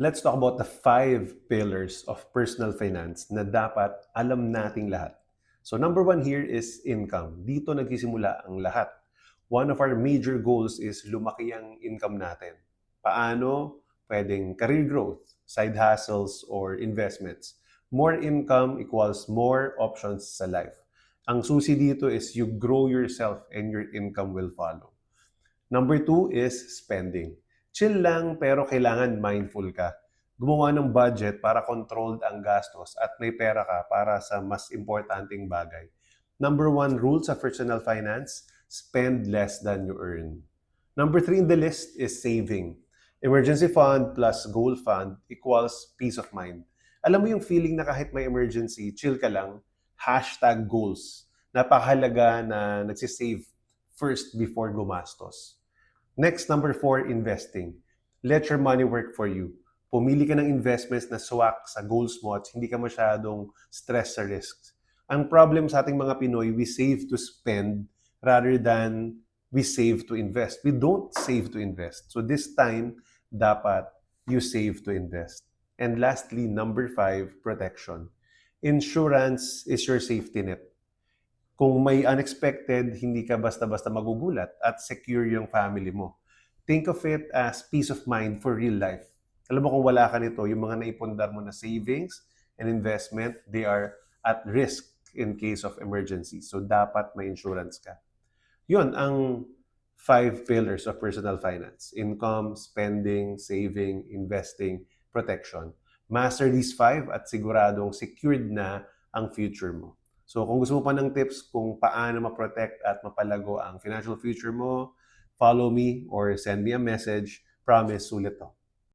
Let's talk about the 5 pillars of personal finance na dapat alam nating lahat. So number 1 here is income. Dito nagsisimula ang lahat. One of our major goals is lumaki ang income natin. Paano? Pwedeng career growth, side hustles, or investments. More income equals more options sa life. Ang susi dito is you grow yourself and your income will follow. Number 2 is spending. Chill lang pero kailangan mindful ka. Gumawa ng budget para controlled ang gastos at may pera ka para sa mas importanteng bagay. Number 1 rule sa personal finance, spend less than you earn. Number 3 in the list is saving. Emergency fund plus goal fund equals peace of mind. Alam mo yung feeling na kahit may emergency, chill ka lang, #goals. Napakahalaga na nagsisave first before gumastos. Next, number 4, investing. Let your money work for you. Pumili ka ng investments na swak sa goals mo at hindi ka masyadong stress sa risks. Ang problem sa ating mga Pinoy, we save to spend rather than we save to invest. We don't save to invest. So this time, dapat you save to invest. And lastly, number 5, protection. Insurance is your safety net. Kung may unexpected, hindi ka basta-basta magugulat at secure yung family mo. Think of it as peace of mind for real life. Alam mo kung wala ka nito, yung mga naipundar mo na savings and investment, they are at risk in case of emergency. So dapat may insurance ka. Yun ang 5 pillars of personal finance. Income, spending, saving, investing, protection. Master these 5 at siguradong secured na ang future mo. So kung gusto mo pa ng tips kung paano ma-protect at mapalago ang financial future mo, follow me or send me a message. Promise, sulit to.